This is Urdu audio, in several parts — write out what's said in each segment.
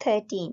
13।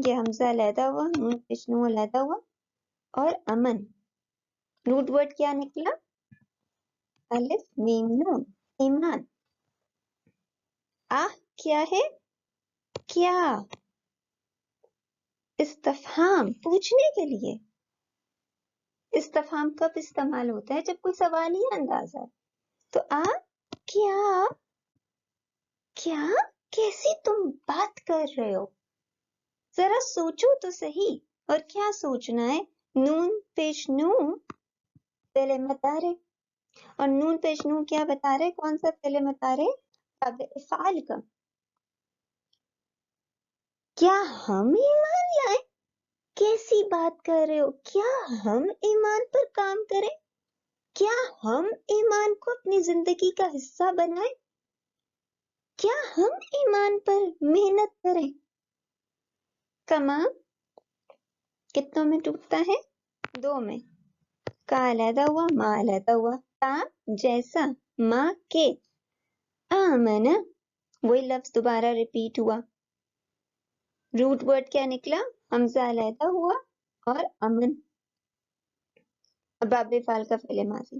یہ حمزہ علیحدہ ہوا، نون پیش نون علیحدہ ہوا، اور امن روٹ ورڈ کیا نکلا؟ الف میم نون، ایمان. کیا ہے؟ کیا. استفہام پوچھنے کے لیے. استفہام کب استعمال ہوتا ہے؟ جب کوئی سوالی انداز ہے. تو کیا کیا کیسی تم بات کر رہے ہو؟ ذرا سوچو تو صحیح. اور کیا سوچنا ہے؟ نون پیش نون فعل مضارع، اور نون پیش نون کیا بتا رہے؟ کون سا فعل مضارع؟ باب افعال کا. کیا ہم ایمان لائیں؟ کیسی بات کر رہے ہو؟ کیا ہم ایمان پر کام کریں؟ کیا ہم ایمان کو اپنی زندگی کا حصہ بنائیں؟ کیا ہم ایمان پر محنت کریں؟ کما کتنوں میں ٹوٹتا ہے؟ 2 میں. کا علیحدہ ہوا، ما علیحدہ ہوا. تا جیسا، ما کے. آمنا وہی لفظ دوبارہ ریپیٹ ہوا. روٹ ورڈ کیا نکلا؟ حمزہ علیحدہ ہوا اور امن. باب فعل کا فعل ماضی.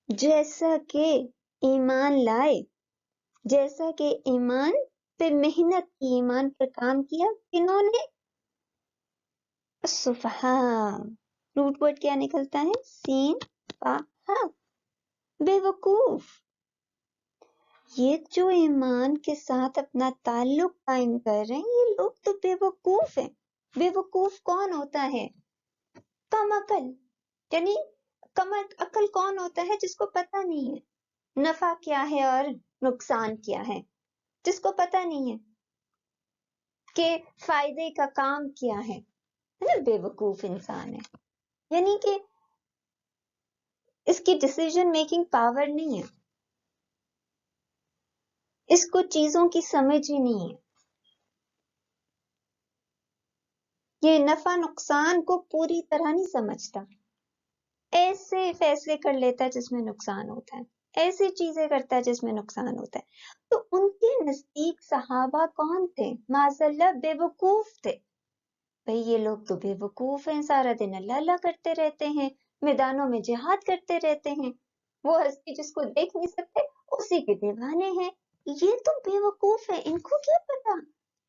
جیسا کہ ایمان لائے، جیسا کہ ایمان پہ محنت کی، ایمان پر کام کیا. کنہوں نے؟ السفہاء. روٹ ورڈ کیا نکلتا ہے؟ سین فا ہا. بے وقوف. یہ جو ایمان کے ساتھ اپنا تعلق قائم کر رہے ہیں یہ لوگ تو بے وقوف ہیں. بے وقوف کون ہوتا ہے؟ کم عقل. یعنی کم عقل کون ہوتا ہے؟ جس کو پتہ نہیں ہے نفع کیا ہے اور نقصان کیا ہے، جس کو پتہ نہیں ہے کہ فائدے کا کام کیا ہے نا، بے وقوف انسان ہے. یعنی کہ اس کی ڈیسیژن میکنگ پاور نہیں ہے، اس کو چیزوں کی سمجھ ہی نہیں ہے. یہ نفع نقصان کو پوری طرح نہیں سمجھتا، ایسے فیصلے کر لیتا ہے جس میں نقصان ہوتا ہے، ایسی چیزیں کرتا ہے جس میں نقصان ہوتا ہے. تو ان کے نزدیک صحابہ کون تھے؟ معاذ اللہ بے وقوف تھے. بھئی یہ لوگ تو بے وقوف ہیں، سارا دن اللہ اللہ کرتے رہتے ہیں، میدانوں میں جہاد کرتے رہتے ہیں، وہ ہستی جس کو دیکھ نہیں سکتے اسی کے دیوانے ہیں. یہ تو بے وقوف ہے، ان کو کیا پتا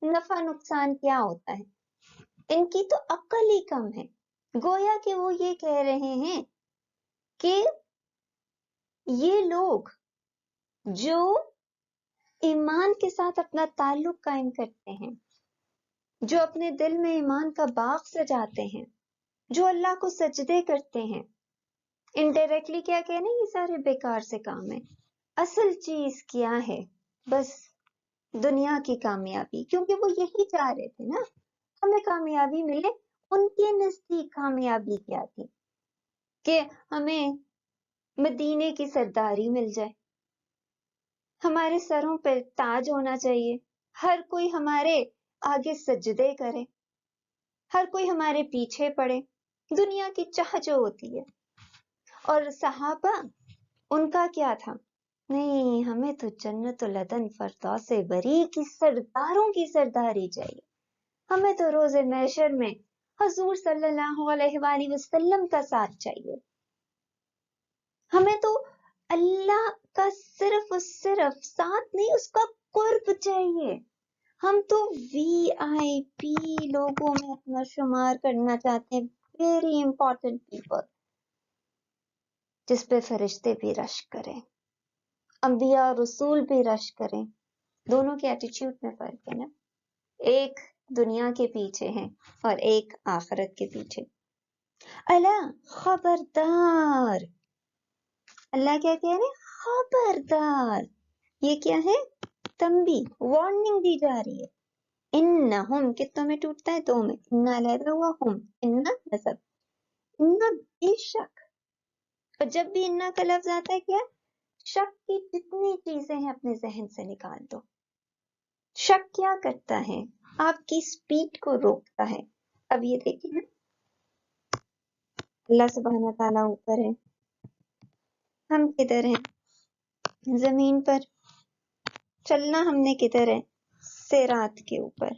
نفع نقصان کیا ہوتا ہے. ان کی تو عقل ہی کم ہے. گویا کہ وہ یہ کہہ رہے ہیں کہ یہ لوگ جو ایمان کے ساتھ اپنا تعلق قائم کرتے ہیں، جو اپنے دل میں ایمان کا باغ سجاتے ہیں، جو اللہ کو سجدے کرتے ہیں، انڈائریکٹلی کیا کہنا یہ سارے بیکار سے کام ہیں. اصل چیز کیا ہے؟ بس دنیا کی کامیابی، کیونکہ وہ یہی چاہ رہے تھے نا ہمیں کامیابی ملے. ان کے نزدیک کامیابی کیا تھی؟ کہ ہمیں مدینے کی سرداری مل جائے، ہمارے سروں پہ تاج ہونا چاہیے، ہر کوئی ہمارے آگے سجدے کرے، ہر کوئی ہمارے پیچھے پڑے. دنیا کی چاہ جو ہوتی ہے. اور صحابہ ان کا کیا تھا؟ نہیں، ہمیں تو جنت العدن فردوس بری کی سرداروں کی سرداری چاہیے، ہمیں تو روز محشر میں حضور صلی اللہ علیہ وآلہ وسلم کا ساتھ چاہیے، ہمیں تو اللہ کا صرف اور صرف ساتھ نہیں اس کا قرب چاہیے. ہم تو VIP لوگوں میں اپنا شمار کرنا چاہتے ہیں، ویری امپورٹنٹ پیپل، جس پہ فرشتے بھی رشک کریں، انبیاء اور رسول بھی رشک کریں. دونوں کے ایٹیچیوڈ میں فرق ہے نا، ایک دنیا کے پیچھے ہیں اور ایک آخرت کے پیچھے. اللہ خبردار، اللہ کیا کہہ رہے ہیں؟ خبردار. یہ کیا ہے؟ تنبیہ، وارننگ دی جا رہی ہے. انہم کتنوں میں ٹوٹتا ہے؟ 2 میں. ان علیحدہ ہوا، ہم ان نصب. ان بے شک. اور جب بھی ان کا لفظ آتا ہے کیا؟ شک کی جتنی چیزیں ہیں اپنے ذہن سے نکال دو. شک کیا کرتا ہے؟ آپ کی سپیڈ کو روکتا ہے. اب یہ دیکھیں نا، اللہ سبحانہ تعالیٰ اوپر ہے، ہم کدھر ہیں؟ زمین پر. چلنا ہم نے کدھر ہے؟ صراط کے اوپر.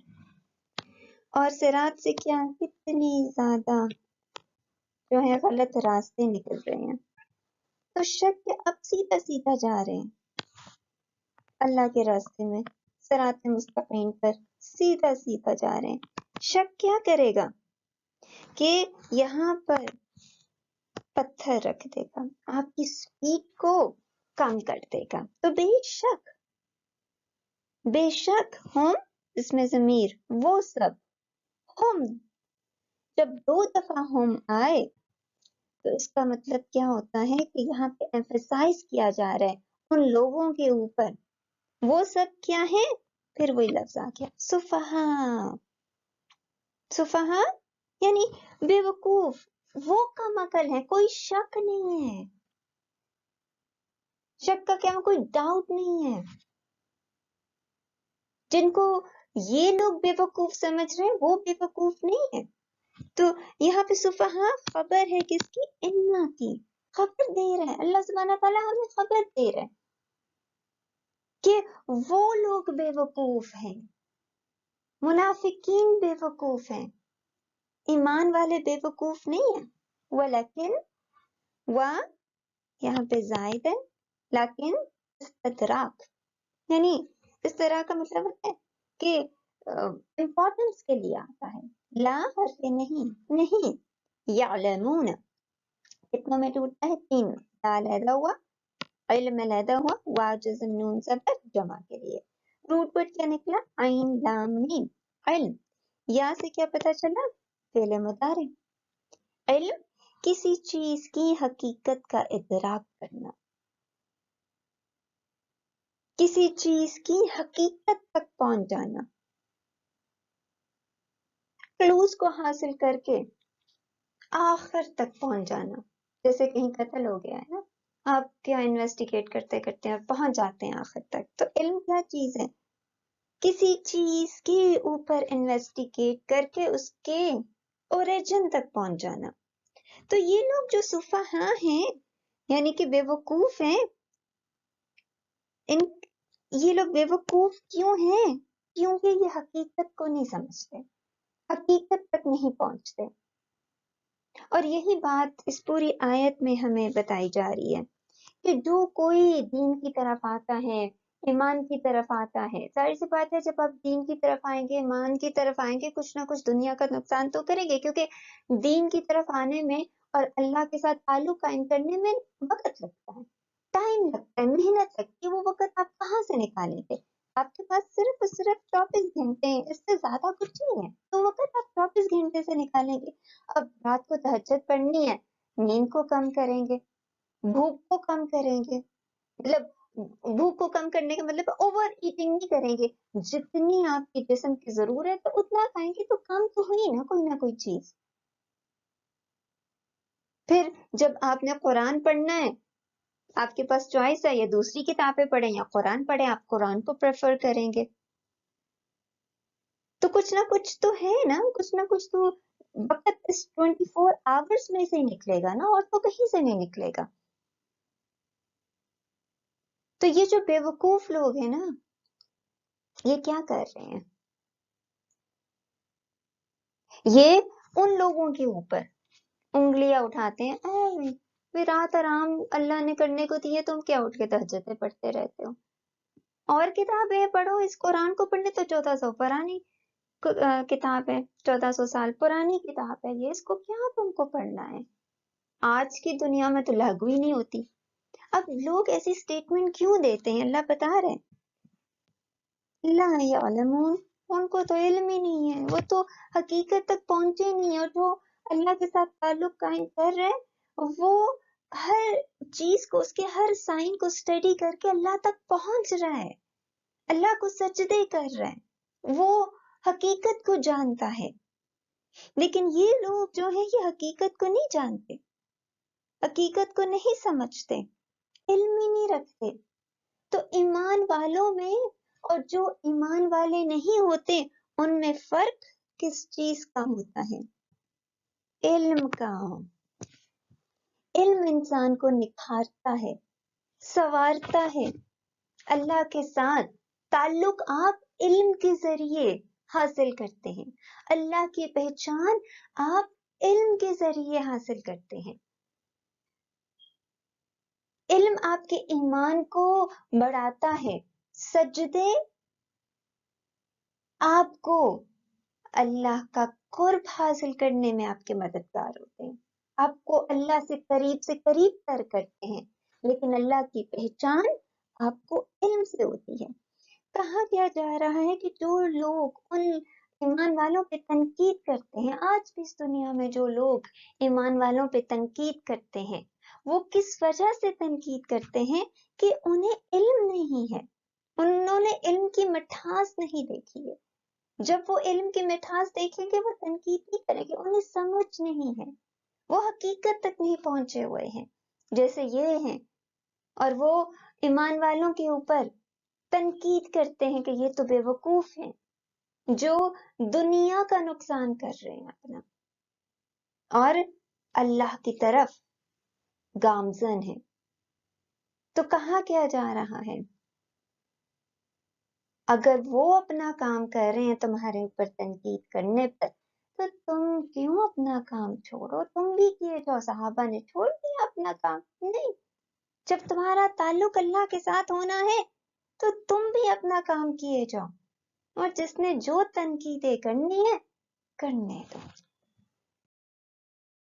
اور صراط سے کیا کتنی زیادہ جو ہے غلط راستے نکل رہے ہیں. تو شک کہ اب سیدھا سیدھا جا رہے ہیں اللہ کے راستے میں، صراط مستقیم پر سیدھا سیدھا جا رہے ہیں. شک کیا کرے گا کہ یہاں پر پتھر رکھ دے گا، آپ کی سپیڈ کو کم کر دے گا. تو بے شک ہم، اس میں ضمیر وہ سب، ہم جب 2 دفعہ ہم آئے تو اس کا مطلب کیا ہوتا ہے کہ یہاں پہ ایمفیسائز کیا جا رہا ہے ان لوگوں کے اوپر. وہ سب کیا ہے؟ پھر وہی لفظ آ گیا سفہا. سفہا یعنی بے وقوف، وہ کم عقل ہے، کوئی شک نہیں ہے، شک کا کیا کوئی ڈاؤٹ نہیں ہے. جن کو یہ لوگ بے وقوف سمجھ رہے ہیں وہ بے وقوف نہیں ہے. تو یہاں پہ سفہا خبر ہے کس کی؟ انا کی. خبر دے رہا ہے اللہ سبحانہ تعالیٰ، ہمیں خبر دے رہا ہے کہ وہ لوگ بے وقوف ہیں، منافقین بے وقوف ہیں، ایمان والے بے وقوف نہیں ہیں. ولیکن یہاں پہ زائد ہے، لیکن استدراک یعنی اس طرح کا مطلب ہے کہ امپورٹنس کے لیے آتا ہے. لا حرف نہیں یعلمون کتنوں میں ٹوٹتا ہے؟ 3 میں. لا علیحدہ ہوا، علم علیحدہ ہوا، واجزم نون زبر جمع کے لیے. روٹ ورڈ کیا نکلا؟ عین لام میم. علم، یا سے کیا پتا چلا؟ فعل مضارع. علم کسی چیز کی حقیقت کا ادراک کرنا، کسی چیز کی حقیقت تک پہنچ جانا، کلوز کو حاصل کر کے آخر تک پہنچ جانا. جیسے کہیں قتل ہو گیا ہے نا، آپ کیا انویسٹیگیٹ کرتے کرتے آپ پہنچ جاتے ہیں آخر تک. تو علم کیا چیز ہے؟ کسی چیز کے اوپر انویسٹیگیٹ کر کے اس کے اوریجن تک پہنچ جانا. تو یہ لوگ جو سفہا ہیں یعنی کہ بے وقوف ہیں، یہ لوگ بے وقوف کیوں ہیں؟ کیونکہ یہ حقیقت کو نہیں سمجھتے، حقیقت تک نہیں پہنچتے. اور یہی بات اس پوری آیت میں ہمیں بتائی جا رہی ہے کہ جو کوئی دین کی طرف آتا ہے، ایمان کی طرف آتا ہے، ظاہر سی بات ہے جب آپ دین کی طرف آئیں گے، ایمان کی طرف آئیں گے، کچھ نہ کچھ دنیا کا نقصان تو کریں گے، کیونکہ دین کی طرف آنے میں اور اللہ کے ساتھ تعلق قائم کرنے میں وقت لگتا ہے، ٹائم لگتا ہے، محنت لگتی ہے. وہ وقت آپ کہاں سے نکالیں گے؟ آپ کے پاس صرف اور صرف 24 گھنٹے ہیں، اس سے زیادہ کچھ نہیں ہے. تو وقت آپ 24 گھنٹے سے نکالیں گے. اب رات کو تہجد پڑھنی ہے، نیند کو کم کریں گے، بھوک کو کم کریں گے، مطلب بھوک کو کم کرنے کا مطلب اوور ایٹنگ نہیں کریں گے، جتنی آپ کے جسم کی ضرورت ہے اتنا کھائیں گے تو کم تو ہوئی نہ کوئی چیز. پھر جب آپ نے قرآن پڑھنا ہے، آپ کے پاس چوائس ہے یا دوسری کتابیں پڑھیں یا قرآن پڑھیں، آپ قرآن کو پریفر کریں گے. تو کچھ نہ کچھ تو ہے نا، کچھ نہ کچھ تو وقت اس 24 آورس میں سے نکلے گا نا، اور تو کہیں سے نہیں نکلے گا. تو یہ جو بے وقوف لوگ ہیں نا، یہ کیا کر رہے ہیں؟ یہ ان لوگوں کے اوپر انگلیاں اٹھاتے ہیں، اے رات آرام اللہ نے کرنے کو دی ہے، تم کیا اٹھ کے تہجدیں پڑھتے رہتے ہو؟ اور کتابیں پڑھو، اس قرآن کو پڑھنے تو 1400 پرانی کتاب ہے، 1400 سال پرانی کتاب ہے یہ، اس کو کیا تم کو پڑھنا ہے؟ آج کی دنیا میں تو لاگو ہی نہیں ہوتی. اب لوگ ایسی سٹیٹمنٹ کیوں دیتے ہیں؟ اللہ بتا رہے ہیں لا یعلمون، ان کو تو علم ہی نہیں ہے، وہ تو حقیقت تک پہنچے نہیں. اور جو اللہ کے ساتھ تعلق قائم کر رہے ہیں وہ ہر چیز کو، اس کے ہر سائن کو اسٹڈی کر کے اللہ تک پہنچ رہا ہے، اللہ کو سجدے کر رہا ہے، وہ حقیقت کو جانتا ہے. لیکن یہ لوگ جو ہیں یہ حقیقت کو نہیں جانتے، حقیقت کو نہیں سمجھتے، علم ہی نہیں رکھتے. تو ایمان والوں میں اور جو ایمان والے نہیں ہوتے ان میں فرق کس چیز کا ہوتا ہے؟ علم کا. علم انسان کو نکھارتا ہے، سنوارتا ہے. اللہ کے ساتھ تعلق آپ علم کے ذریعے حاصل کرتے ہیں. اللہ کی پہچان آپ علم کے ذریعے حاصل کرتے ہیں. علم آپ کے ایمان کو بڑھاتا ہے. سجدے آپ کو اللہ کا قرب حاصل کرنے میں آپ کے مددگار ہوتے ہیں. آپ کو اللہ سے قریب تر کرتے ہیں. لیکن اللہ کی پہچان آپ کو علم سے ہوتی ہے. کہا کیا جا رہا ہے کہ جو لوگ ان ایمان والوں پہ تنقید کرتے ہیں، آج بھی اس دنیا میں جو لوگ ایمان والوں پہ تنقید کرتے ہیں، وہ کس وجہ سے تنقید کرتے ہیں کہ انہیں علم نہیں ہے. انہوں نے علم کی مٹھاس نہیں دیکھی ہے. جب وہ علم کی مٹھاس دیکھیں گے وہ تنقید نہیں کریں گے. انہیں سمجھ نہیں ہے، وہ حقیقت تک نہیں پہنچے ہوئے ہیں جیسے یہ ہیں، اور وہ ایمان والوں کے اوپر تنقید کرتے ہیں کہ یہ تو بے وقوف ہیں جو دنیا کا نقصان کر رہے ہیں اپنا، اور اللہ کی طرف گامزن ہے. تو کہا کیا جا رہا ہے، اگر وہ اپنا کام کر رہے ہیں تمہارے اوپر تنقید کرنے پر، تو تم کیوں اپنا کام چھوڑو؟ تم بھی کیے جاؤ. صحابہ نے چھوڑ دیا اپنا کام؟ نہیں. جب تمہارا تعلق اللہ کے ساتھ ہونا ہے تو تم بھی اپنا کام کیے جاؤ، اور جس نے جو تنقیدیں کرنی ہے کرنے دو.